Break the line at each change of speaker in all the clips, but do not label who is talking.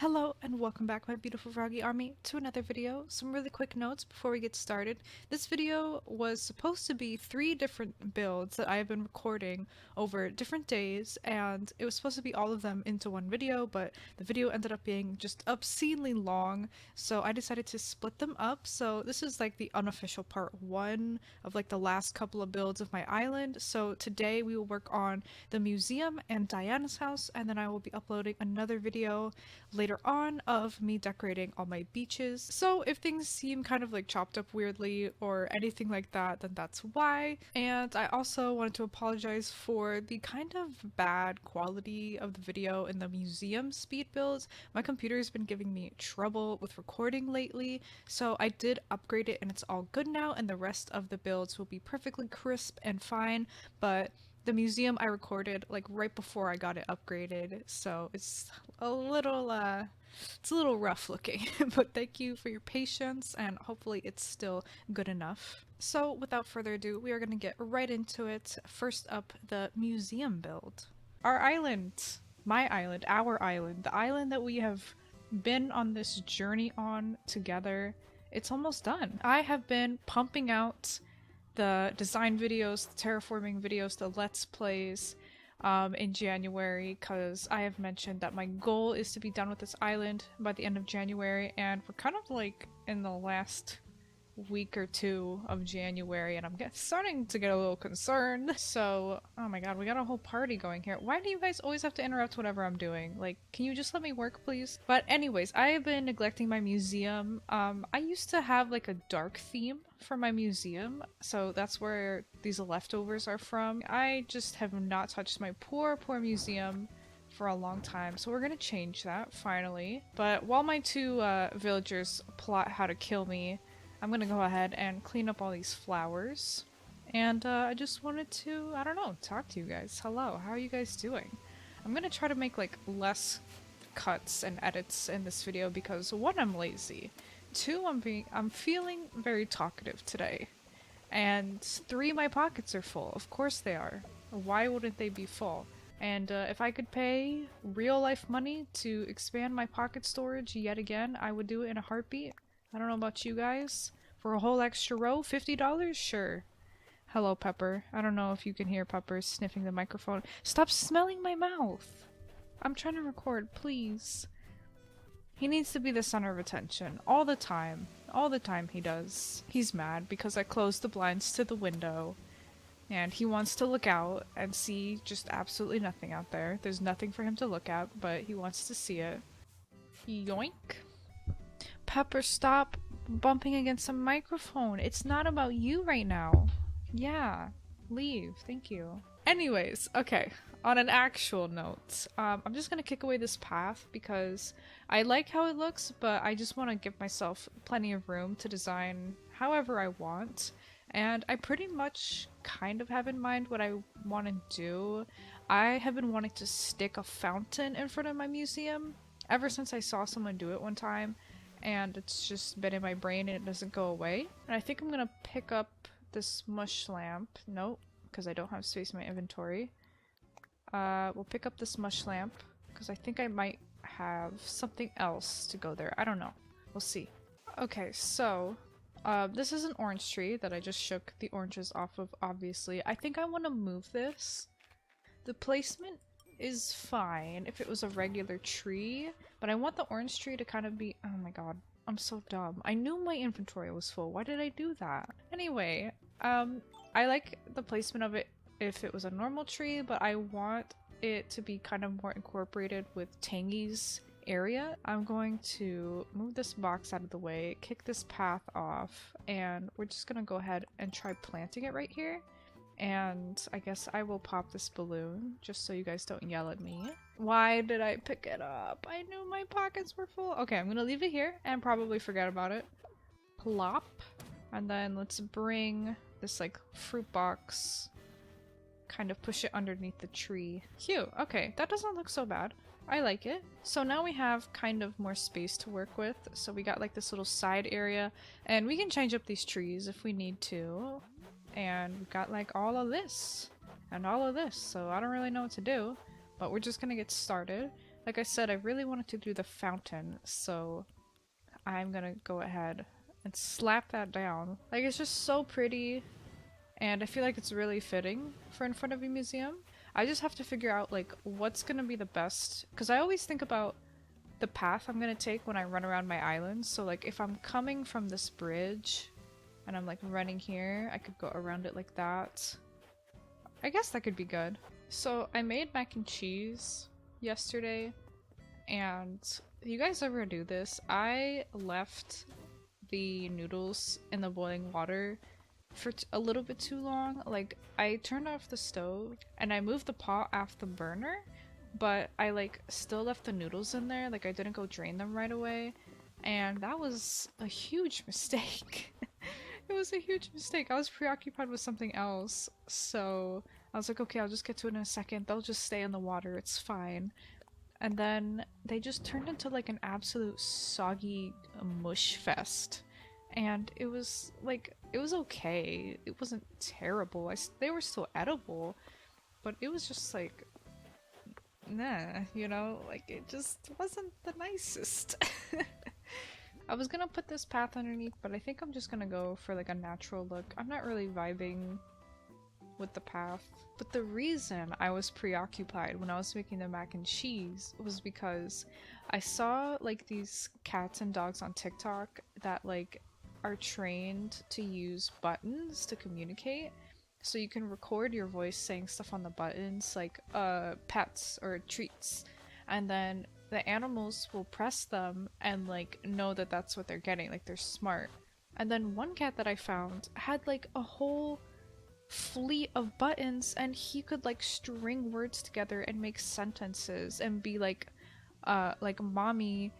Hello and welcome back, my beautiful froggy army, to another video. Some really quick notes before we get started. This video was supposed to be 3 different builds that I have been recording over different days, and it was supposed to be all of them into one video, but the video ended up being just obscenely long, so I decided to split them up. So this is like the unofficial part 1 of like the last couple of builds of my island. So today we will work on the museum and Diana's house, and then I will be uploading another video later on of me decorating all my beaches. So if things seem kind of like chopped up weirdly or anything like that, then that's why. And I also wanted to apologize for the kind of bad quality of the video in the museum speed builds. My computer's been giving me trouble with recording lately, so I did upgrade it and it's all good now, and the rest of the builds will be perfectly crisp and fine, but the museum I recorded like right before I got it upgraded, so it's a little rough looking. But thank you for your patience, and hopefully it's still good enough. So without further ado, we are going to get right into it. First up, the museum build. Our island, my island, our island, the island that we have been on this journey on together, it's almost done. I have been pumping out the design videos, the terraforming videos, the let's plays in January, because I have mentioned that my goal is to be done with this island by the end of January, and we're kind of like in the last week or two of January, and I'm starting to get a little concerned. So, oh my god, we got a whole party going here. Why do you guys always have to interrupt whatever I'm doing? Like, can you just let me work, please? But anyways, I have been neglecting my museum. I used to have like a dark theme for my museum, so that's where these leftovers are from. I just have not touched my poor museum for a long time, so we're gonna change that finally. But while my two villagers plot how to kill me, I'm gonna go ahead and clean up all these flowers. And I just wanted to, I don't know, talk to you guys. Hello, how are you guys doing? I'm gonna try to make like less cuts and edits in this video because 1, I'm lazy. 2, I'm feeling very talkative today. And 3, my pockets are full. Of course they are. Why wouldn't they be full? And if I could pay real life money to expand my pocket storage yet again, I would do it in a heartbeat. I don't know about you guys. For a whole extra row, $50? Sure. Hello, Pepper. I don't know if you can hear Pepper sniffing the microphone. Stop smelling my mouth! I'm trying to record, please. He needs to be the center of attention. All the time. All the time he does. He's mad because I closed the blinds to the window. And he wants to look out and see just absolutely nothing out there. There's nothing for him to look at, but he wants to see it. Yoink. Pepper, stop bumping against the microphone. It's not about you right now. Yeah, leave. Thank you. Anyways, okay, on an actual note, I'm just gonna kick away this path because I like how it looks, but I just want to give myself plenty of room to design however I want. And I pretty much kind of have in mind what I want to do. I have been wanting to stick a fountain in front of my museum ever since I saw someone do it one time, and it's just been in my brain and it doesn't go away. And I think I'm gonna pick up this mush lamp. Nope, because I don't have space in my inventory. We'll pick up this mush lamp because I think I might have something else to go there. I don't know. We'll see. Okay, so this is an orange tree that I just shook the oranges off of, obviously. I think I want to move this. The placement is fine if it was a regular tree, but I want the orange tree to kind of be— oh my god, I'm so dumb. I knew my inventory was full. Why did I do that? Anyway, I like the placement of it if it was a normal tree, but I want it to be kind of more incorporated with Tangy's area. I'm going to move this box out of the way, kick this path off, and we're just gonna go ahead and try planting it right here. And I guess I will pop this balloon just so you guys don't yell at me. Why did I pick it up? I knew my pockets were full. Okay, I'm gonna leave it here and probably forget about it. Plop. And then let's bring this like fruit box, kind of push it underneath the tree. Cute. Okay, that doesn't look so bad. I like it. So now we have kind of more space to work with. So we got like this little side area, and we can change up these trees if we need to. And we've got like all of this and all of this, so I don't really know what to do, but we're just gonna get started. like I said, I really wanted to do the fountain, so I'm gonna go ahead and slap that down. Like, it's just so pretty, and I feel like it's really fitting for in front of a museum. I just have to figure out, like, what's gonna be the best, because I always think about the path I'm gonna take when I run around my island. So, like, if I'm coming from this bridge and I'm, like, running here, I could go around it like that. I guess that could be good. So, I made mac and cheese yesterday, and you guys ever do this? I left the noodles in the boiling water for a little bit too long. Like, I turned off the stove and I moved the pot off the burner, but I like still left the noodles in there. Like, I didn't go drain them right away, and that was a huge mistake. It was a huge mistake. I was preoccupied with something else, so I was like, okay, I'll just get to it in a second. They'll just stay in the water, it's fine. And then they just turned into like an absolute soggy mush fest. And it was like, it was okay. It wasn't terrible. They were still edible, but it was just like, nah, you know? Like, it just wasn't the nicest. I was gonna put this path underneath, but I think I'm just gonna go for like a natural look. I'm not really vibing with the path. But the reason I was preoccupied when I was making the mac and cheese was because I saw like these cats and dogs on TikTok that like are trained to use buttons to communicate. So you can record your voice saying stuff on the buttons like pets or treats, and then the animals will press them and like know that that's what they're getting, like they're smart. And then one cat that I found had like a whole fleet of buttons, and he could like string words together and make sentences and be like mommy,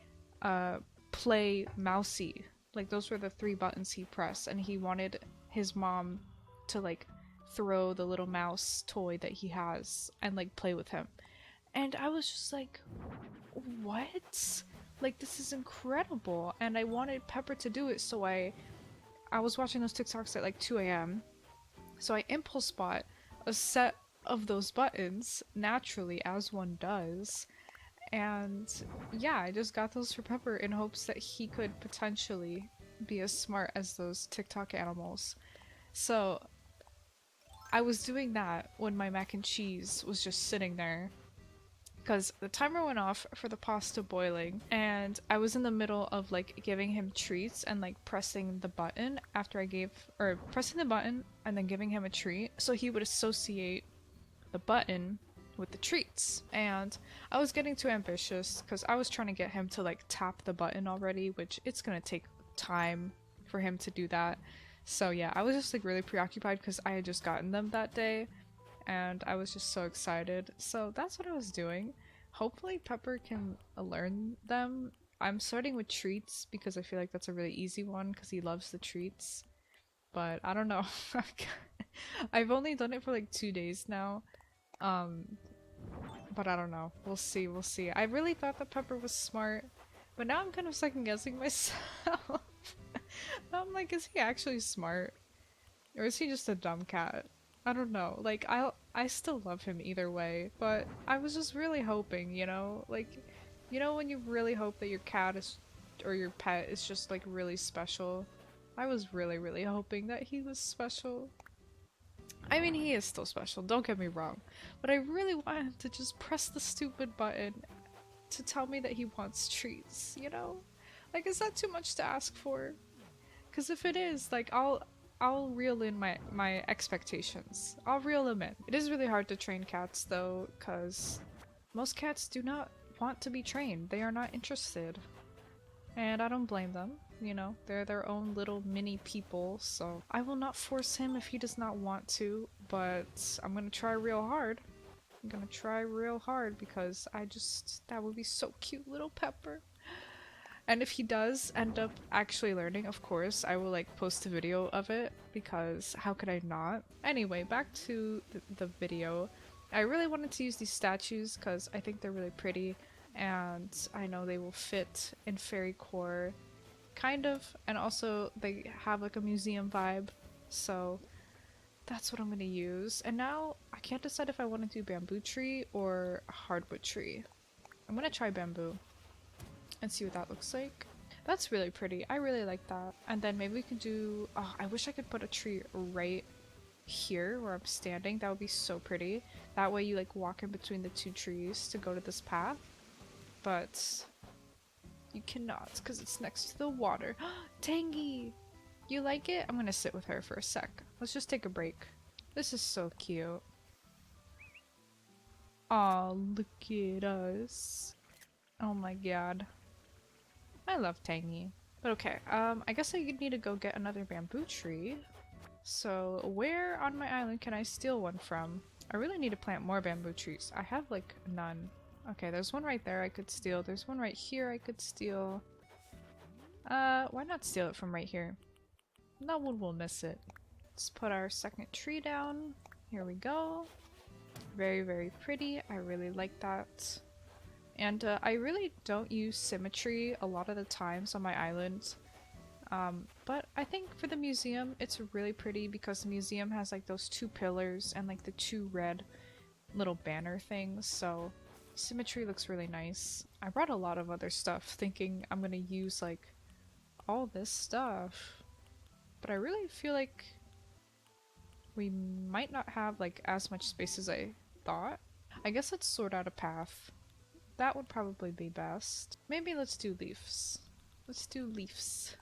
play mousy. Like, those were the 3 buttons he pressed, and he wanted his mom to like throw the little mouse toy that he has and like play with him. And I was just like, what? Like, this is incredible. And I wanted Pepper to do it, so I was watching those TikToks at like 2 a.m. So I impulse bought a set of those buttons, naturally, as one does. And yeah, I just got those for Pepper in hopes that he could potentially be as smart as those TikTok animals. So I was doing that when my mac and cheese was just sitting there, because the timer went off for the pasta boiling, and I was in the middle of like giving him treats and like pressing the button after I gave, or pressing the button and then giving him a treat, so he would associate the button with the treats. And I was getting too ambitious because I was trying to get him to like tap the button already, which it's gonna take time for him to do that. So yeah, I was just like really preoccupied because I had just gotten them that day, and I was just so excited. So that's what I was doing. Hopefully Pepper can learn them. I'm starting with treats because I feel like that's a really easy one because he loves the treats. But I don't know. I've only done it for like 2 days now. But I don't know. We'll see, we'll see. I really thought that Pepper was smart, but now I'm kind of second guessing myself. I'm like, is he actually smart? Or is he just a dumb cat? I don't know. Like, I still love him either way, but I was just really hoping, you know? Like, you know when you really hope that your cat is, or your pet is just like really special? I was really, really hoping that he was special. I mean, he is still special, don't get me wrong, but I really want him to just press the stupid button to tell me that he wants treats, you know? Like, is that too much to ask for? Because if it is, like, I'll reel in my expectations. I'll reel them in. It is really hard to train cats, though, because most cats do not want to be trained. They are not interested. And I don't blame them, you know? They're their own little mini people, so I will not force him if he does not want to, but I'm gonna try real hard. I'm gonna try real hard because that would be so cute, little Pepper. And if he does end up actually learning, of course, I will like post a video of it, because how could I not? Anyway, back to the video. I really wanted to use these statues because I think they're really pretty, and I know they will fit in fairy core, kind of, and also they have like a museum vibe, so that's what I'm gonna use. And now I can't decide if I want to do bamboo tree or hardwood tree. I'm gonna try bamboo and see what that looks like. That's really pretty. I really like that. And then maybe we can do... Oh, I wish I could put a tree right here where I'm standing. That would be so pretty. That way you like walk in between the two trees to go to this path. But you cannot because it's next to the water. Tangy! You like it? I'm gonna sit with her for a sec. Let's just take a break. This is so cute. Aw, look at us. Oh my god. I love Tangy. But okay, I guess I need to go get another bamboo tree. So where on my island can I steal one from? I really need to plant more bamboo trees. I have like none. Okay, there's one right there I could steal. There's one right here I could steal. Why not steal it from right here? No one will miss it. Let's put our second tree down. Here we go. Very, very pretty. I really like that. And I really don't use symmetry a lot of the times on my island. But I think for the museum, it's really pretty because the museum has like those two pillars and like the two red little banner things. So symmetry looks really nice. I brought a lot of other stuff thinking I'm gonna use like all this stuff. But I really feel like we might not have like as much space as I thought. I guess let's sort out a path. That would probably be best. Maybe let's do leaves. Let's do leaves.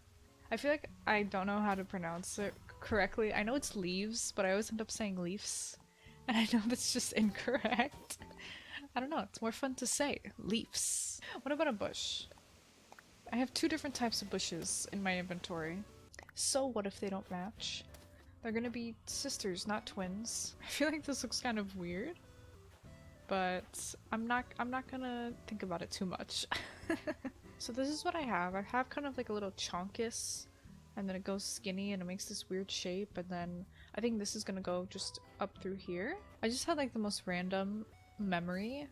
I feel like I don't know how to pronounce it correctly. I know it's leaves, but I always end up saying leaves. And I know that's just incorrect. I don't know, it's more fun to say. Leaves. What about a bush? I have two different types of bushes in my inventory. So what if they don't match? They're gonna be sisters, not twins. I feel like this looks kind of weird. But I'm not gonna think about it too much. So this is what I have. I have kind of like a little chonkus, and then it goes skinny and it makes this weird shape, and then I think this is gonna go just up through here. I just had like the most random memory,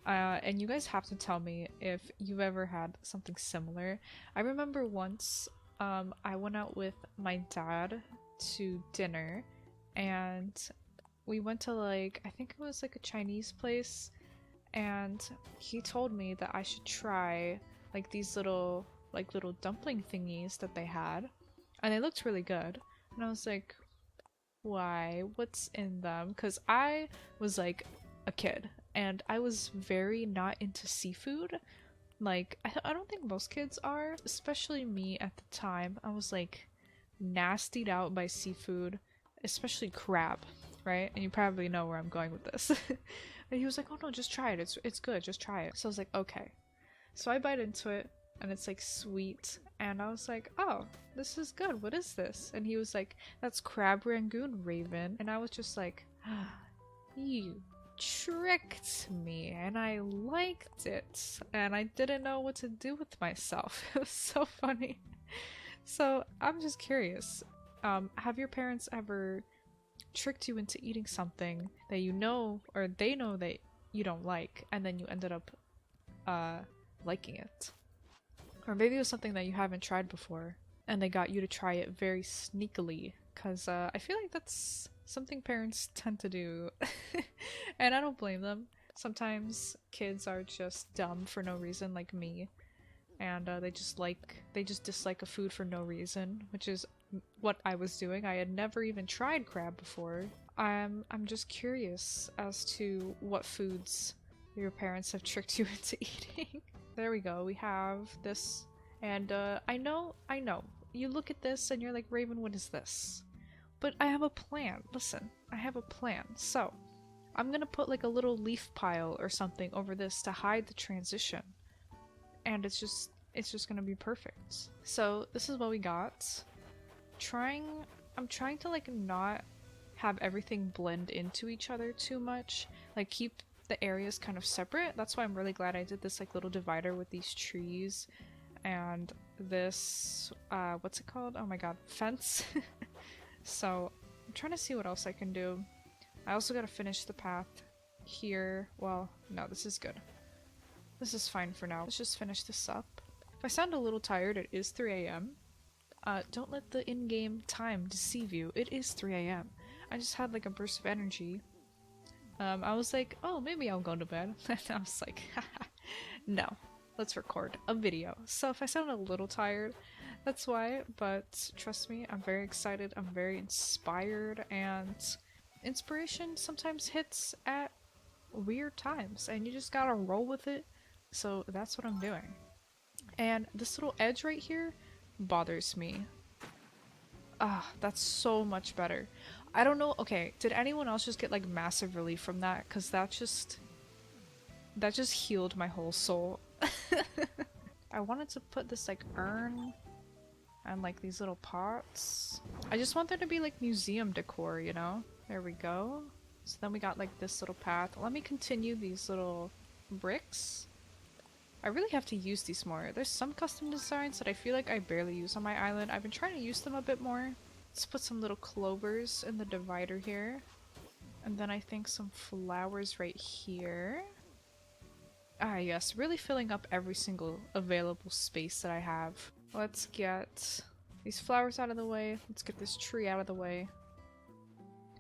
and you guys have to tell me if you've ever had something similar. I remember once I went out with my dad to dinner, and we went to like, I think it was like a Chinese place, and he told me that I should try like these little dumpling thingies that they had, and they looked really good. And I was like, why? What's in them? Because I was like a kid, and I was very not into seafood. Like, I don't think most kids are, especially me at the time. I was like nastied out by seafood, especially crab. Right? And you probably know where I'm going with this. And he was like, oh no, just try it. It's good. Just try it. So I was like, okay. So I bite into it, and it's like sweet. And I was like, oh, this is good. What is this? And he was like, that's crab rangoon, Raven. And I was just like, you tricked me. And I liked it. And I didn't know what to do with myself. It was so funny. So I'm just curious. Have your parents ever tricked you into eating something that you know, or they know that you don't like, and then you ended up liking it? Or maybe it was something that you haven't tried before and they got you to try it very sneakily, because I feel like that's something parents tend to do. And I don't blame them. Sometimes kids are just dumb for no reason, like me, and they just dislike a food for no reason, which is what I was doing. I had never even tried crab before. I'm just curious as to what foods your parents have tricked you into eating. There we go, we have this, and I know, you look at this and you're like, Raven, what is this? But I have a plan. Listen, I have a plan. So I'm gonna put like a little leaf pile or something over this to hide the transition, and it's just gonna be perfect. So this is what we got. I'm trying to like not have everything blend into each other too much, like keep the areas kind of separate. That's why I'm really glad I did this like little divider with these trees and this what's it called? Oh my god, fence. So I'm trying to see what else I can do. I also gotta finish the path here. Well, no, this is good. This is fine for now. Let's just finish this up. If I sound a little tired, it is 3 a.m. Don't let the in-game time deceive you. It is 3 a.m. I just had like a burst of energy. I was like, oh, maybe I'll go to bed. And I was like, haha, No, let's record a video. So if I sound a little tired, that's why, but trust me, I'm very excited, I'm very inspired, and inspiration sometimes hits at weird times, and you just gotta roll with it. So that's what I'm doing. And this little edge right here bothers me. Ah, that's so much better. I don't know, okay, did anyone else just get like massive relief from that? Because that just healed my whole soul. I wanted to put this like urn and like these little pots. I just want there to be like museum decor, you know? There we go. So then we got like this little path. Let me continue these little bricks. I really have to use these more. There's some custom designs that I feel like I barely use on my island. I've been trying to use them a bit more. Let's put some little clovers in the divider here. And then I think some flowers right here. Ah yes, really filling up every single available space that I have. Let's get these flowers out of the way. Let's get this tree out of the way.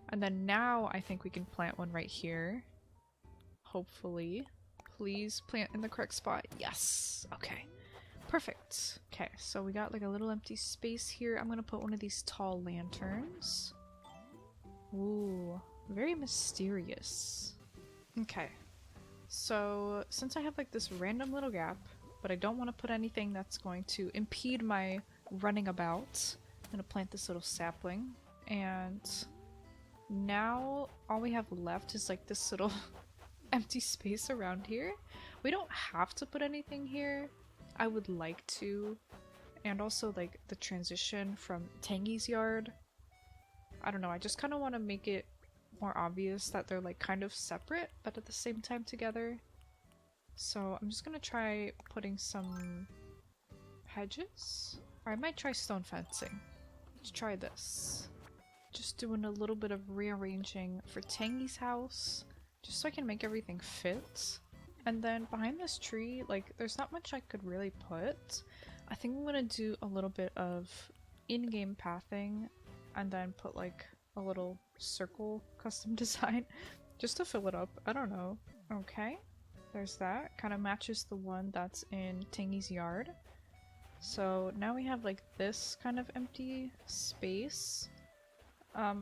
And then now I think we can plant one right here. Hopefully. Please plant in the correct spot. Yes! Okay. Perfect. Okay, so we got like a little empty space here. I'm gonna put one of these tall lanterns. Ooh, very mysterious. Okay. So, since I have like this random little gap, but I don't want to put anything that's going to impede my running about, I'm gonna plant this little sapling. And now all we have left is like this little empty space around here. We don't have to put anything here. I would like to. And also like the transition from Tangy's yard. I don't know, I just kind of want to make it more obvious that they're like kind of separate but at the same time together. So I'm just gonna try putting some hedges. Or I might try stone fencing. Let's try this. Just doing a little bit of rearranging for Tangy's house. Just so I can make everything fit. And then behind this tree, like, there's not much I could really put. I think I'm gonna do a little bit of in-game pathing and then put like a little circle custom design just to fill it up. I don't know. Okay, there's that. Kind of matches the one that's in Tangy's yard. So now we have like this kind of empty space.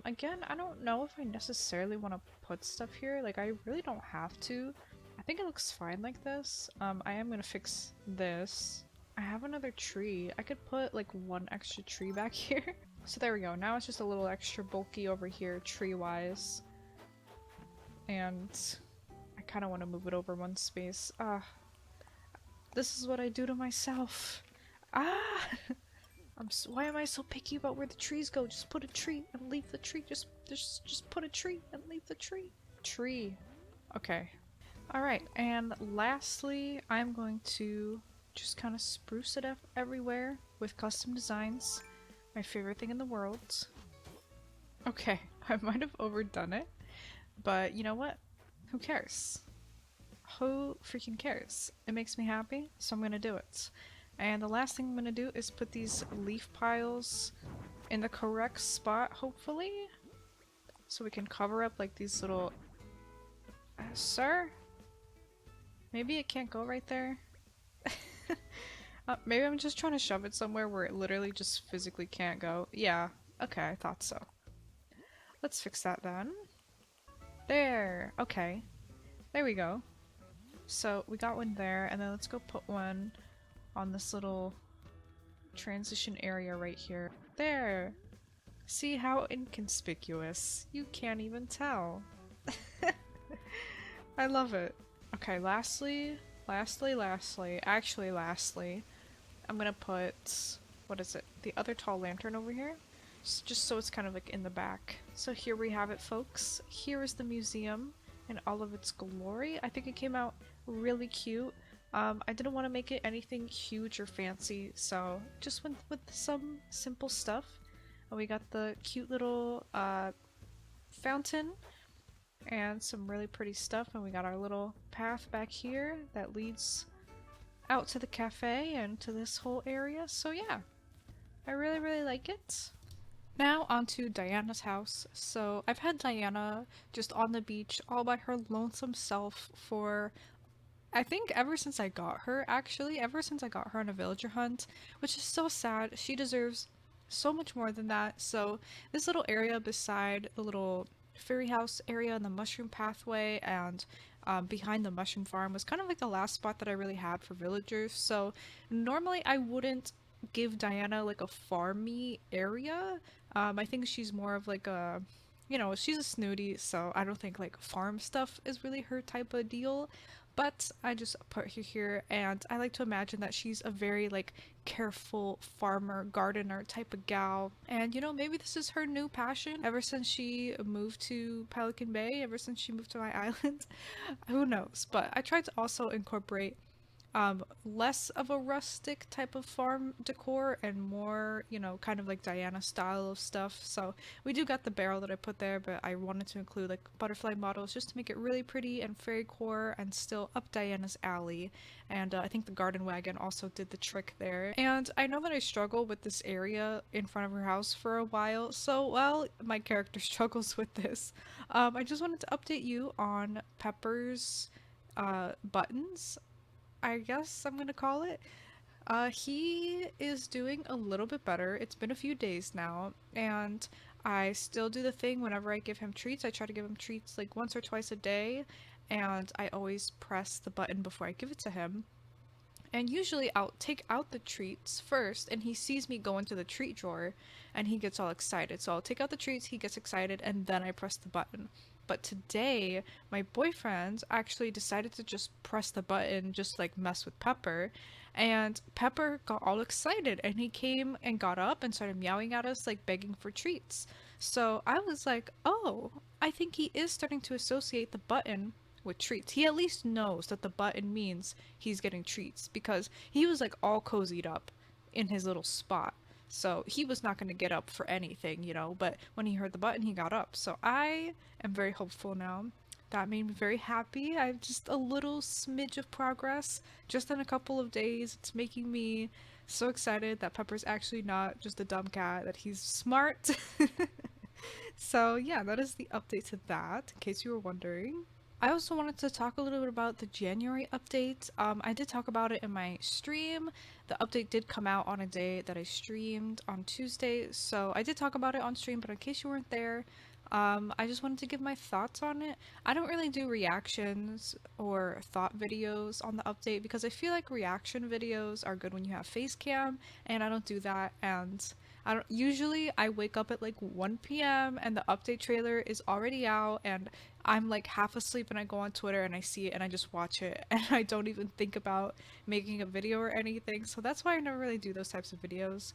Again, I don't know if I necessarily want to put stuff here. Like, I really don't have to. I think it looks fine like this. I am gonna fix this. I have another tree. I could put like one extra tree back here. So there we go. Now it's just a little extra bulky over here tree-wise. And I kind of want to move it over one space. This is what I do to myself. Why am I so picky about where the trees go? Just put a tree and leave the tree. Just put a tree and leave the tree. Tree. Okay. Alright, and lastly, I'm going to just kind of spruce it up everywhere with custom designs. My favorite thing in the world. Okay, I might have overdone it, but you know what? Who cares? Who freaking cares? It makes me happy, so I'm gonna do it. And the last thing I'm gonna do is put these leaf piles in the correct spot, hopefully. So we can cover up like these little... sir? Maybe it can't go right there? Maybe I'm just trying to shove it somewhere where it literally just physically can't go. Yeah, okay, I thought so. Let's fix that then. There! Okay. There we go. So we got one there, and then let's go put one on this little transition area right here. There! See how inconspicuous? You can't even tell. I love it. Okay, lastly, I'm gonna put, what is it, the other tall lantern over here, just so it's kind of like in the back. So here we have it, folks. Here is the museum in all of its glory. I think it came out really cute. I didn't want to make it anything huge or fancy, so just went with some simple stuff. We got the cute little fountain and some really pretty stuff, and we got our little path back here that leads out to the cafe and to this whole area. So yeah, I really like it. Now onto Diana's house. So I've had Diana just on the beach all by her lonesome self for I think ever since I got her, actually, ever since I got her on a villager hunt, which is so sad. She deserves so much more than that. So, this little area beside the little fairy house area and the mushroom pathway and behind the mushroom farm was kind of like the last spot that I really had for villagers. So, normally I wouldn't give Diana like a farmy area. I think she's more of like a, she's a snooty, so I don't think like farm stuff is really her type of deal. But I just put her here, and I like to imagine that she's a very like careful farmer, gardener type of gal. And maybe this is her new passion ever since she moved to Pelican Bay, ever since she moved to my island. Who knows? But I tried to also incorporate less of a rustic type of farm decor and more, kind of like Diana style of stuff. So we do got the barrel that I put there, but I wanted to include like butterfly models just to make it really pretty and fairy core and still up Diana's alley. And I think the garden wagon also did the trick there. And I know that I struggle with this area in front of her house for a while, so while my character struggles with this, I just wanted to update you on Pepper's buttons, I guess I'm gonna call it. He is doing a little bit better. It's been a few days now, and I still do the thing whenever I give him treats. I try to give him treats like once or twice a day, and I always press the button before I give it to him. And usually I'll take out the treats first, and he sees me go into the treat drawer, and he gets all excited. So I'll take out the treats, he gets excited, and then I press the button. But today, my boyfriend actually decided to just press the button, just like mess with Pepper. And Pepper got all excited, and he came and got up and started meowing at us, like begging for treats. So I was like, oh, I think he is starting to associate the button with treats. He at least knows that the button means he's getting treats because he was like all cozied up in his little spot. So he was not going to get up for anything, but when he heard the button, he got up. So I am very hopeful now. That made me very happy. I have just a little smidge of progress just in a couple of days. It's making me so excited that Pepper's actually not just a dumb cat, that he's smart. So yeah, that is the update to that, in case you were wondering. I also wanted to talk a little bit about the January update. I did talk about it in my stream. The update did come out on a day that I streamed on Tuesday, so I did talk about it on stream, but in case you weren't there, I just wanted to give my thoughts on it. I don't really do reactions or thought videos on the update because I feel like reaction videos are good when you have face cam, and I don't do that, and I don't usually I wake up at like 1 p.m. and the update trailer is already out, and I'm like half asleep and I go on Twitter and I see it and I just watch it and I don't even think about making a video or anything. So that's why I never really do those types of videos.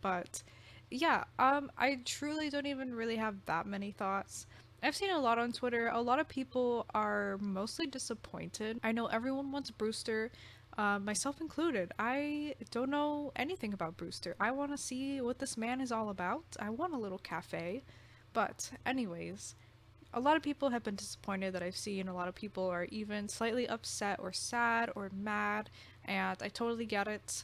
But yeah, I truly don't even really have that many thoughts. I've seen a lot on Twitter. A lot of people are mostly disappointed. I know everyone wants Brewster, myself included. I don't know anything about Brewster. I want to see what this man is all about. I want a little cafe. But, anyways, a lot of people have been disappointed that I've seen. A lot of people are even slightly upset or sad or mad, and I totally get it.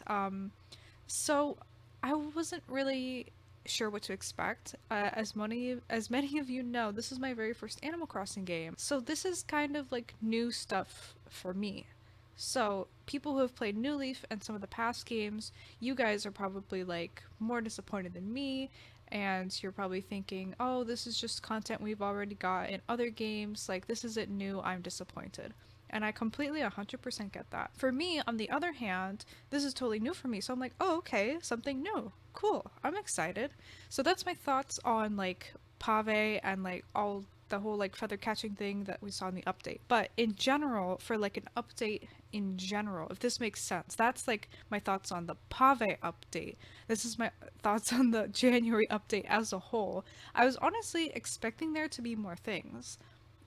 So I wasn't really sure what to expect. As many of you know, this is my very first Animal Crossing game, so this is kind of like new stuff for me. So people who have played New Leaf and some of the past games, you guys are probably like more disappointed than me, and you're probably thinking, oh, this is just content we've already got in other games, like this isn't new, I'm disappointed. And I completely 100% get that. For me, on the other hand, this is totally new for me. So I'm like, oh, okay, something new. Cool. I'm excited. So that's my thoughts on like Pave and like all the whole like feather catching thing that we saw in the update. But in general, for like an update in general, if this makes sense, that's like my thoughts on the Pave update. This is my thoughts on the January update as a whole. I was honestly expecting there to be more things.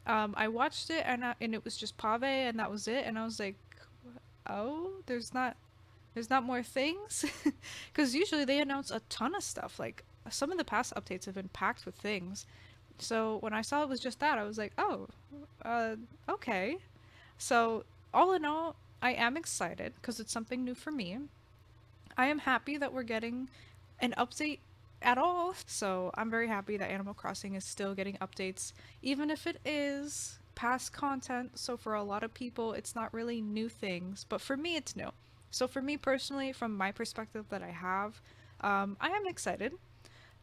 I watched it and it was just Pave and that was it, and I was like, oh, there's not more things, because usually they announce a ton of stuff. Like some of the past updates have been packed with things. So when I saw it was just that, I was like, oh, okay. So all in all, I am excited because it's something new for me. I am happy that we're getting an update at all. So I'm very happy that Animal Crossing is still getting updates, even if it is past content, so for a lot of people it's not really new things, but for me it's new. So for me personally, from my perspective that I have, I am excited.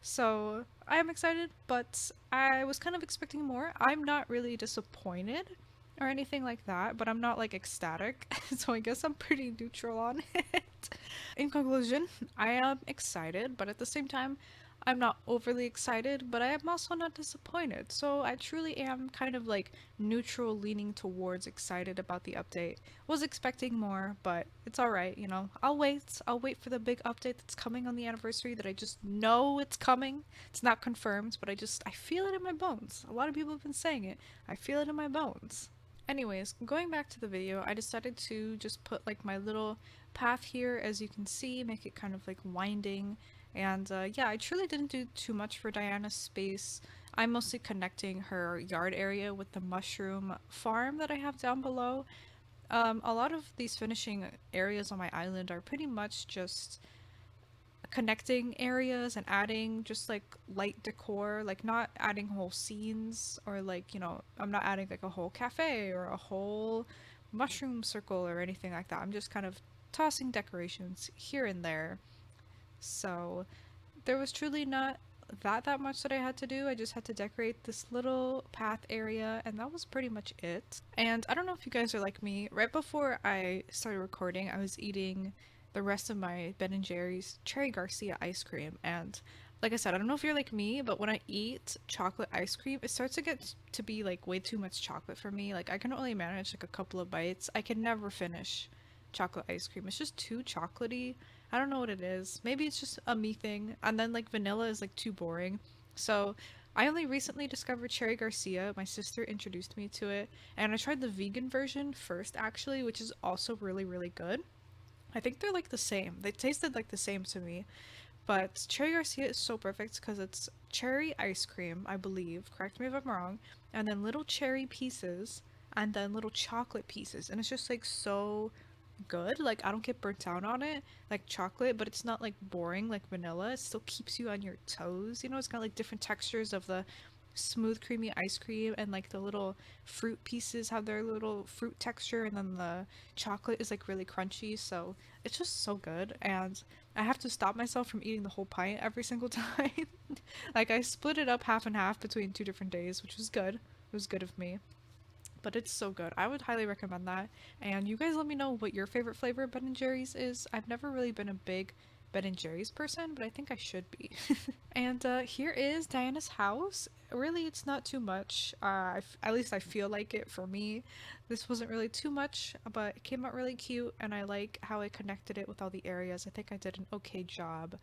So I am excited, but I was kind of expecting more. I'm not really disappointed or anything like that, but I'm not like ecstatic. So I guess I'm pretty neutral on it. In conclusion, I am excited, but at the same time, I'm not overly excited, but I am also not disappointed. So I truly am kind of like neutral, leaning towards excited about the update. Was expecting more, but it's alright, you know. I'll wait. I'll wait for the big update that's coming on the anniversary that I just know it's coming. It's not confirmed, but I feel it in my bones. A lot of people have been saying it. I feel it in my bones. Anyways, going back to the video, I decided to just put like my little path here, as you can see, make it kind of like winding. And yeah, I truly didn't do too much for Diana's space. I'm mostly connecting her yard area with the mushroom farm that I have down below. A lot of these finishing areas on my island are pretty much just connecting areas and adding just like light decor, like not adding whole scenes or like, you know, I'm not adding like a whole cafe or a whole mushroom circle or anything like that. I'm just kind of tossing decorations here and there. So there was truly not that much that I had to do. I just had to decorate this little path area, and that was pretty much it. And I don't know if you guys are like me. Right before I started recording, I was eating the rest of my Ben and Jerry's Cherry Garcia ice cream, and like I said, I don't know if you're like me, but when I eat chocolate ice cream, it starts to get to be like way too much chocolate for me. Like I can only manage like a couple of bites. I can never finish chocolate ice cream. It's just too chocolatey. I don't know what it is. Maybe it's just a me thing. And then like vanilla is like too boring. So I only recently discovered Cherry Garcia. My sister introduced me to it, and I tried the vegan version first actually, which is also really really good. I think they're like the same. They tasted like the same to me. But Cherry Garcia is so perfect because it's cherry ice cream, I believe. Correct me if I'm wrong. And then little cherry pieces and then little chocolate pieces. And it's just like so good. Like I don't get burnt out on it like chocolate, but it's not like boring like vanilla. It still keeps you on your toes. You know, it's got like different textures of the smooth creamy ice cream, and like the little fruit pieces have their little fruit texture, and then the chocolate is like really crunchy. So it's just so good, and I have to stop myself from eating the whole pint every single time. Like I split it up half and half between 2 different days, which was good. It was good of me, but it's so good. I would highly recommend that. And you guys let me know what your favorite flavor of Ben and Jerry's is. I've never really been a big Ben and Jerry's person, but I think I should be. And here is Diana's house. Really, it's not too much. At least I feel like it for me. This wasn't really too much, but it came out really cute, and I like how I connected it with all the areas. I think I did an okay job.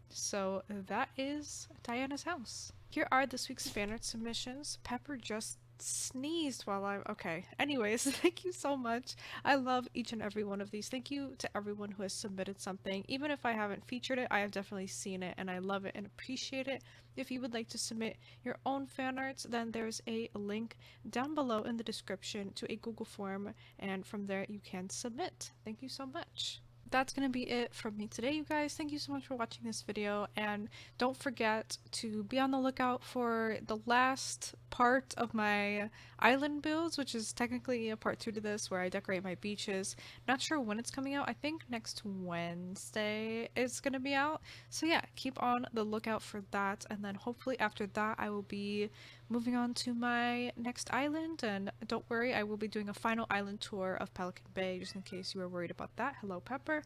So that is Diana's house. Here are this week's fan art submissions. Pepper just sneezed while I'm okay. Anyways, thank you so much. I love each and every one of these. Thank you to everyone who has submitted something. Even if I haven't featured it, I have definitely seen it and I love it and appreciate it. If you would like to submit your own fan arts, then there's a link down below in the description to a Google form, and from there you can submit. Thank you so much. That's gonna be it from me today, you guys. Thank you so much for watching this video, and don't forget to be on the lookout for the last part of my island builds, which is technically a part 2 to this, where I decorate my beaches. Not sure when it's coming out. I think next Wednesday it's gonna be out. So yeah, keep on the lookout for that, and then hopefully after that I will be moving on to my next island. And don't worry, I will be doing a final island tour of Pelican Bay, just in case you were worried about that. Hello, Pepper.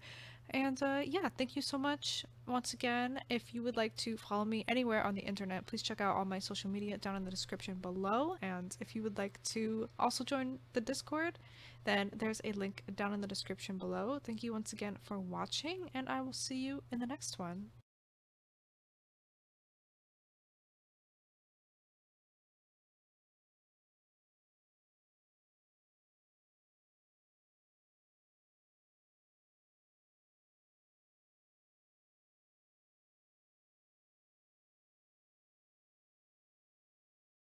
And yeah, thank you so much once again. If you would like to follow me anywhere on the internet, please check out all my social media down in the description below. And if you would like to also join the Discord, then there's a link down in the description below. Thank you once again for watching, and I will see you in the next one.